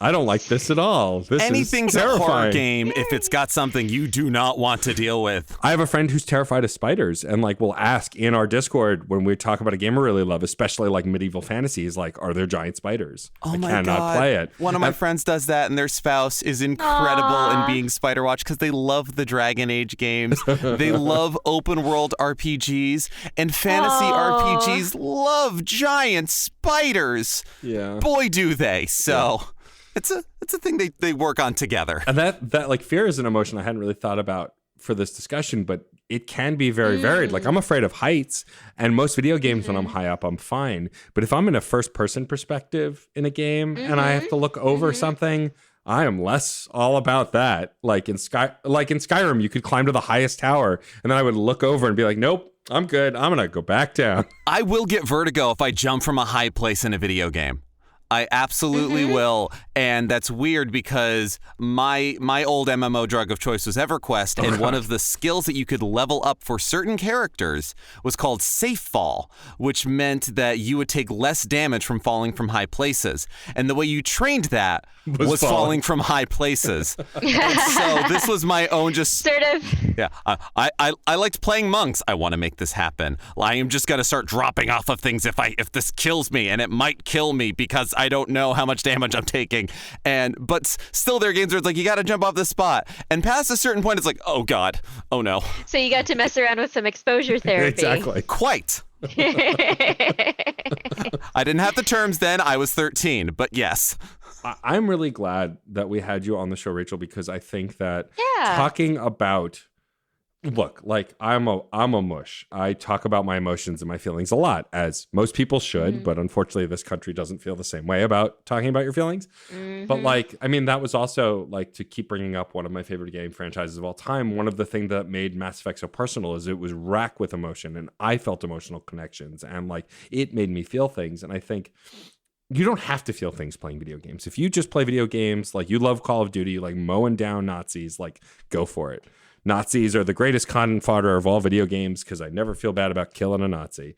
I don't like this at all. Anything's is a horror terrifying. game if it's got something you do not want to deal with. I have a friend who's terrified of spiders, and like will ask in our Discord when we talk about a game I really love, especially like medieval fantasies, like, are there giant spiders? Oh I my cannot God. play it. One of my friends does that, and their spouse is incredible in being Spider Watch because they love the Dragon Age games. They love open world RPGs, and fantasy RPGs love giant spiders. Yeah. Boy, do they. So it's a thing they work on together. And that like fear is an emotion I hadn't really thought about for this discussion, but it can be very varied. Like I'm afraid of heights, and most video games when I'm high up, I'm fine. But if I'm in a first person perspective in a game and I have to look over something, I am less all about that. Like in Skyrim, you could climb to the highest tower, and then I would look over and be like, nope, I'm good. I'm going to go back down. I will get vertigo if I jump from a high place in a video game. I absolutely will, and that's weird because my old MMO drug of choice was EverQuest, and one of the skills that you could level up for certain characters was called Safe Fall, which meant that you would take less damage from falling from high places. And the way you trained that was falling from high places. And so this was my own just... Sort of. Yeah, I liked playing monks. I want to make this happen. I am just going to start dropping off of things if this kills me, and it might kill me because I don't know how much damage I'm taking. But still there are games where it's like, you got to jump off this spot. And past a certain point, it's like, oh God, oh no. So you got to mess around with some exposure therapy. Exactly. Quite. I didn't have the terms then. I was 13, but yes. I'm really glad that we had you on the show, Rachel, because I think that Yeah. talking about, look, like I'm a mush. I talk about my emotions and my feelings a lot, as most people should, but unfortunately this country doesn't feel the same way about talking about your feelings. But like, I mean, that was also like, to keep bringing up one of my favorite game franchises of all time, one of the things that made Mass Effect so personal is it was racked with emotion, and I felt emotional connections, and like it made me feel things. And I think you don't have to feel things playing video games. If you just play video games, like you love Call of Duty, you like mowing down Nazis, like go for it. Nazis are the greatest cannon fodder of all video games because I never feel bad about killing a Nazi.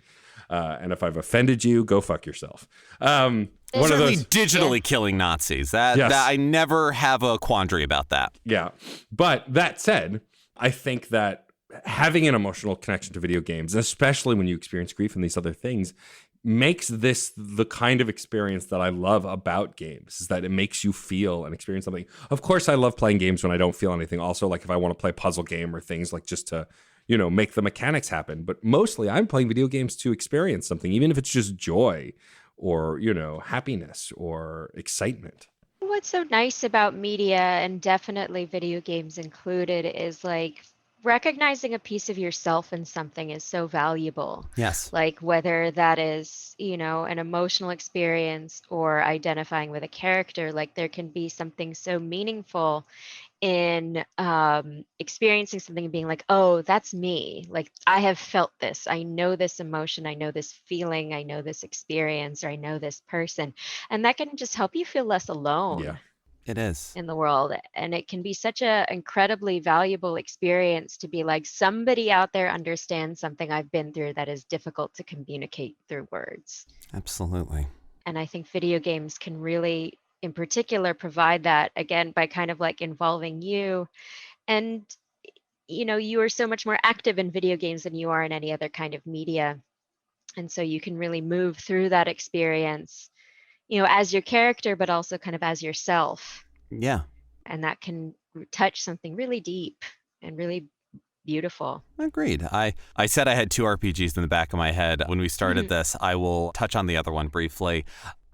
And if I've offended you, go fuck yourself. One of Certainly those digitally killing Nazis. That I never have a quandary about that. Yeah. But that said, I think that having an emotional connection to video games, especially when you experience grief and these other things, makes this the kind of experience that I love about games, is that it makes you feel and experience something. Of course, I love playing games when I don't feel anything. Also, like if I want to play a puzzle game or things like just to, make the mechanics happen. But mostly I'm playing video games to experience something, even if it's just joy or, happiness or excitement. What's so nice about media, and definitely video games included, is like recognizing a piece of yourself in something is so valuable. Yes. Like whether that is, an emotional experience or identifying with a character, like there can be something so meaningful in experiencing something and being like, oh, that's me. Like I have felt this. I know this emotion. I know this feeling. I know this experience, or I know this person. And that can just help you feel less alone. Yeah. It is. In the world, and it can be such a incredibly valuable experience to be like, somebody out there understands something I've been through that is difficult to communicate through words. Absolutely. And I think video games can really, in particular, provide that, again, by kind of like involving you. And you are so much more active in video games than you are in any other kind of media, and so you can really move through that experience as your character, but also kind of as yourself. Yeah. And that can touch something really deep and really beautiful. Agreed. I said I had two RPGs in the back of my head when we started this. I will touch on the other one briefly.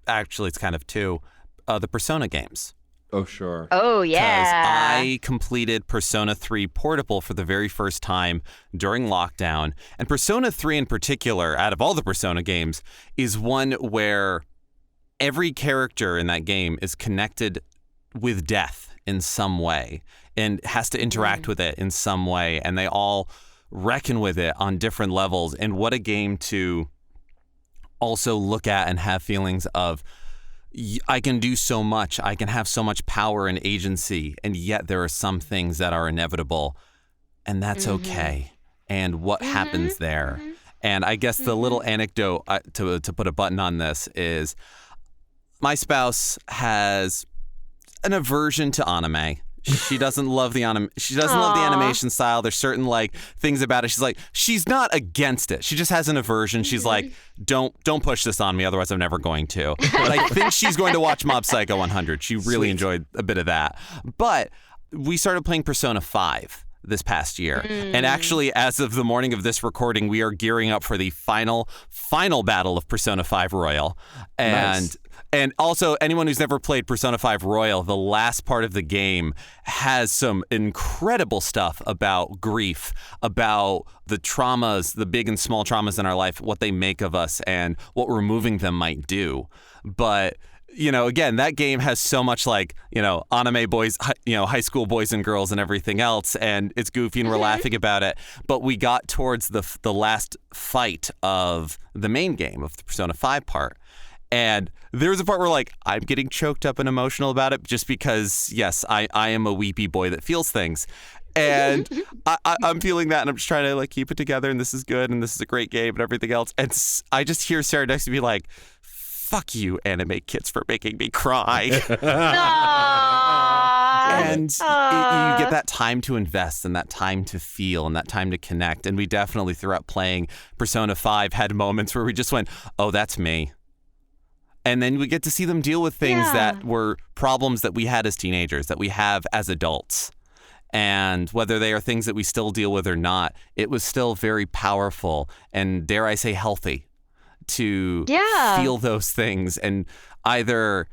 Actually, it's kind of two. The Persona games. Oh, sure. Oh, yeah. Because I completed Persona 3 Portable for the very first time during lockdown. And Persona 3 in particular, out of all the Persona games, is one where every character in that game is connected with death in some way and has to interact with it in some way. And they all reckon with it on different levels. And what a game to also look at and have feelings of, I can do so much, I can have so much power and agency, and yet there are some things that are inevitable, and that's okay. And what happens there? And I guess the little anecdote to put a button on this is my spouse has an aversion to anime. She doesn't love the animation style. There's certain like things about it. She's not against it. She just has an aversion. She's like, don't push this on me, otherwise I'm never going to. But I think she's going to watch Mob Psycho 100. She really enjoyed a bit of that. But we started playing Persona 5 this past year. And actually, as of the morning of this recording, we are gearing up for the final battle of Persona 5 Royal. And also, anyone who's never played Persona 5 Royal, the last part of the game has some incredible stuff about grief, about the traumas, the big and small traumas in our life, what they make of us, and what removing them might do. But again, that game has so much anime boys, high school boys and girls and everything else, and it's goofy and we're laughing about it. But we got towards the last fight of the main game of the Persona 5 part. And there was a part where I'm getting choked up and emotional about it just because, yes, I am a weepy boy that feels things. And I'm feeling that, and I'm just trying to keep it together, and this is good, and this is a great game and everything else. And I just hear Sarah next to me like, fuck you, anime kids, for making me cry. And you get that time to invest and that time to feel and that time to connect. And we definitely, throughout playing Persona 5, had moments where we just went, oh, that's me. And then we get to see them deal with things that were problems that we had as teenagers, that we have as adults. And whether they are things that we still deal with or not, it was still very powerful and, dare I say, healthy to feel those things and either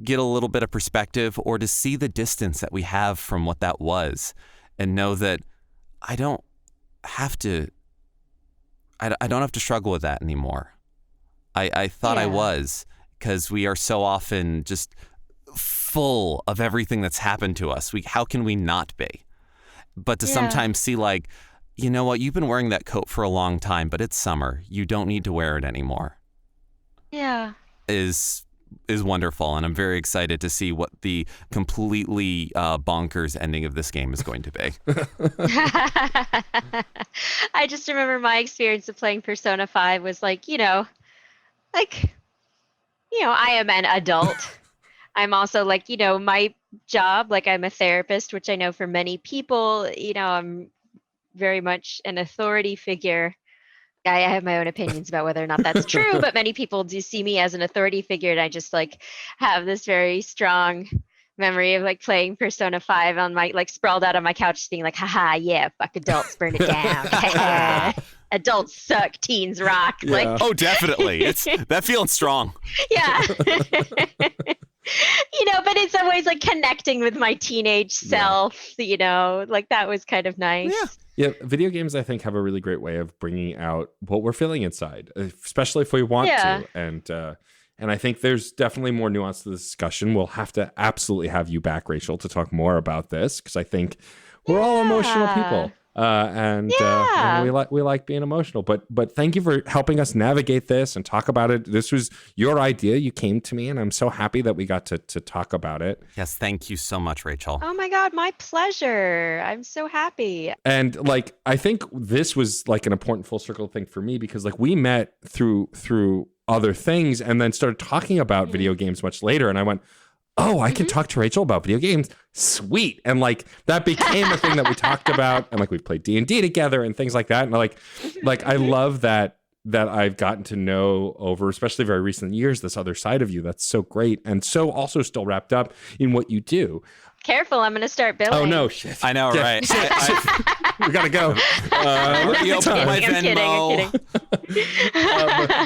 get a little bit of perspective or to see the distance that we have from what that was and know that I don't have to struggle with that anymore. I thought I was, because we are so often just full of everything that's happened to us. How can we not be? But to sometimes see you know what, you've been wearing that coat for a long time, but it's summer. You don't need to wear it anymore. Yeah. Is wonderful, and I'm very excited to see what the completely bonkers ending of this game is going to be. I just remember my experience of playing Persona 5 was I am an adult. I'm also my job, I'm a therapist, which I know for many people, I'm very much an authority figure. I have my own opinions about whether or not that's true, but many people do see me as an authority figure, and I just have this very strong memory of playing Persona 5 on my sprawled out on my couch, being haha, yeah, fuck adults, burn it down. Adults suck, teens rock. Oh, definitely. It's that feeling strong. Yeah. But in some ways, connecting with my teenage self, that was kind of nice. Yeah, video games, I think, have a really great way of bringing out what we're feeling inside, especially if we want to. And I think there's definitely more nuance to the discussion. We'll have to absolutely have you back, Rachel, to talk more about this, because I think we're all emotional people. And we like being emotional, but thank you for helping us navigate this and talk about it. This was your idea. You came to me, and I'm so happy that we got to talk about it. Yes, thank you so much, Rachel. Oh my God, my pleasure. I'm so happy. And I think this was an important full circle thing for me, because we met through other things and then started talking about video games much later, and I went, oh, I can talk to Rachel about video games. Sweet. And that became a thing that we talked about. And we played D&D together and things like that. And I love that I've gotten to know over, especially very recent years, this other side of you. That's so great. And so also still wrapped up in what you do. Careful, I'm going to start billing. Oh, no, shit. I know, right? We got to go. I'm kidding.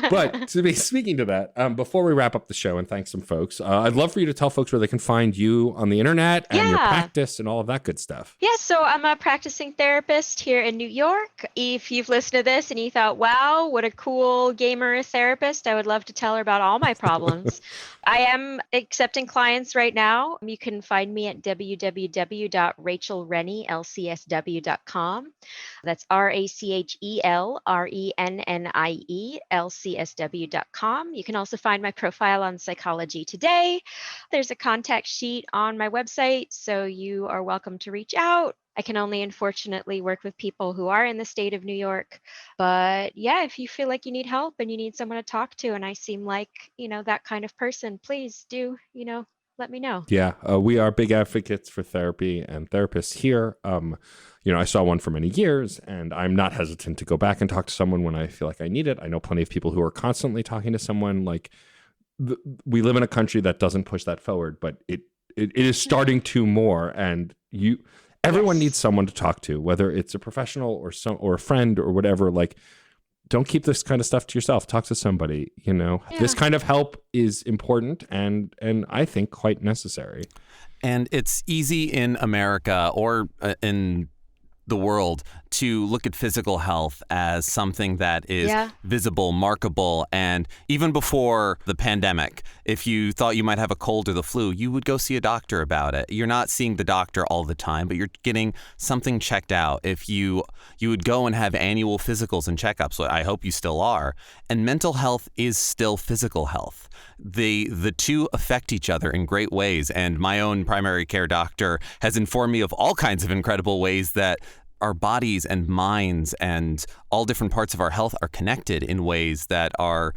But speaking to that, before we wrap up the show and thank some folks, I'd love for you to tell folks where they can find you on the internet and your practice and all of that good stuff. Yeah, so I'm a practicing therapist here in New York. If you've listened to this and you thought, wow, what a cool gamer therapist, I would love to tell her about all my problems. I am accepting clients right now. You can find me at www.rachelrennie.lcsw.com. That's RachelRennie Rennie, LCSW.com. You can also find my profile on Psychology Today. There's a contact sheet on my website, so you are welcome to reach out. I can only unfortunately work with people who are in the state of New York. But yeah, if you feel like you need help and you need someone to talk to, and I seem like, that kind of person, please do, let me know. Yeah, we are big advocates for therapy and therapists here. I saw one for many years, and I'm not hesitant to go back and talk to someone when I feel like I need it. I know plenty of people who are constantly talking to someone. Like, we live in a country that doesn't push that forward, but it is starting to more, and everyone needs someone to talk to, whether it's a professional or a friend or whatever. Like, don't keep this kind of stuff to yourself. Talk to somebody. This kind of help is important and I think quite necessary. And it's easy in America or in the world to look at physical health as something that is visible, markable. And even before the pandemic, if you thought you might have a cold or the flu, you would go see a doctor about it. You're not seeing the doctor all the time, but you're getting something checked out. If you would go and have annual physicals and checkups, I hope you still are. And mental health is still physical health. The two affect each other in great ways. And my own primary care doctor has informed me of all kinds of incredible ways that our bodies and minds and all different parts of our health are connected in ways that are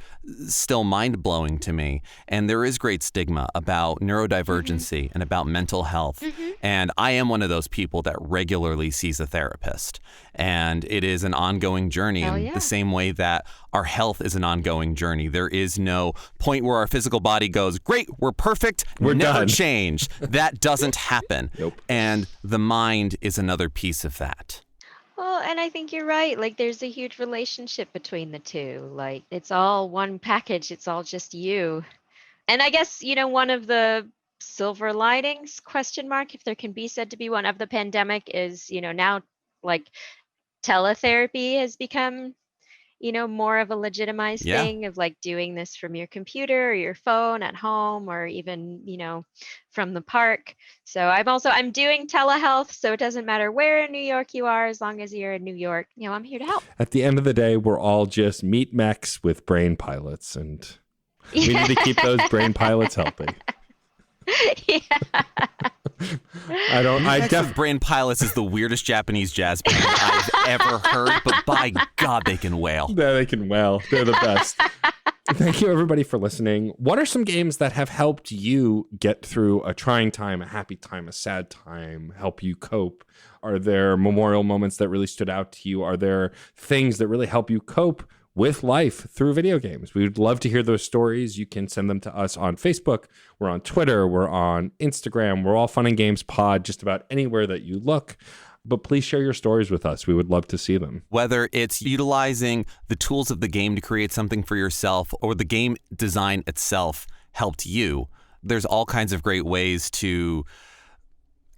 still mind-blowing to me. And there is great stigma about neurodivergency and about mental health. And I am one of those people that regularly sees a therapist. And it is an ongoing journey in the same way that our health is an ongoing journey. There is no point where our physical body goes, great, we're perfect, we're never done. change. That doesn't happen. Nope. And the mind is another piece of that. Well, and I think you're right. Like, there's a huge relationship between the two. Like, it's all one package. It's all just you. And I guess, one of the silver linings, if there can be said to be one, of the pandemic is, now, like, teletherapy has become, more of a legitimized thing of like doing this from your computer or your phone at home or even, from the park. So I'm doing telehealth. So it doesn't matter where in New York you are, as long as you're in New York, I'm here to help. At the end of the day, we're all just meat mechs with brain pilots, and we need to keep those brain pilots helping. Brain Pilots is the weirdest Japanese jazz band I've ever heard, but by God, they can wail. Yeah, they can wail. They're the best. Thank you, everybody, for listening. What are some games that have helped you get through a trying time, a happy time, a sad time, help you cope? Are there memorial moments that really stood out to you? Are there things that really help you cope with life through video games? We would love to hear those stories. You can send them to us on Facebook. We're on Twitter. We're on Instagram. We're all Fun and Games Pod, just about anywhere that you look. But please share your stories with us. We would love to see them. Whether it's utilizing the tools of the game to create something for yourself or the game design itself helped you, there's all kinds of great ways to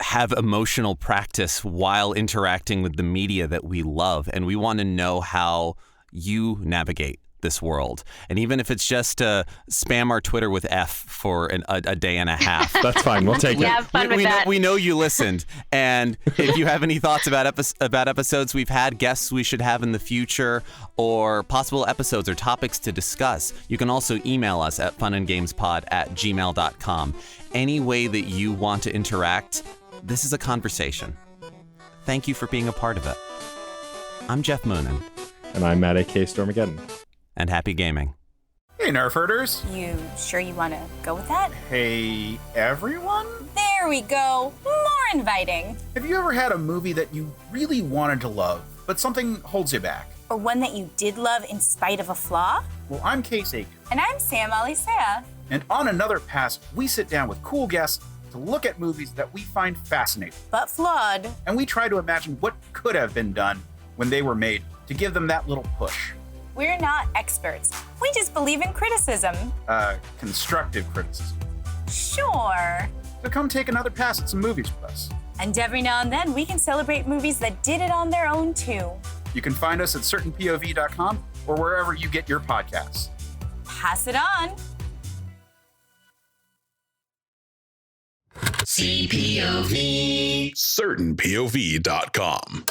have emotional practice while interacting with the media that we love. And we want to know how you navigate this world. And even if it's just to spam our Twitter with F for a day and a half. That's fine. We'll take it. Have fun with that. We know you listened. And if you have any thoughts about episodes we've had, guests we should have in the future, or possible episodes or topics to discuss, you can also email us at funandgamespod@gmail.com. Any way that you want to interact, this is a conversation. Thank you for being a part of it. I'm Geoff Moonen. And I'm Matt A.K. Stormageddon. And happy gaming. Hey, Nerf herders. You sure you want to go with that? Hey, everyone. There we go. More inviting. Have you ever had a movie that you really wanted to love, but something holds you back? Or one that you did love in spite of a flaw? Well, I'm Case Aiken. And I'm Sam Alisea. And on Another Pass, we sit down with cool guests to look at movies that we find fascinating. But flawed. And we try to imagine what could have been done when they were made to give them that little push. We're not experts. We just believe in criticism. Constructive criticism. Sure. So come take another pass at some movies with us. And every now and then, we can celebrate movies that did it on their own, too. You can find us at certainpov.com or wherever you get your podcasts. Pass it on. CPOV. CertainPOV.com.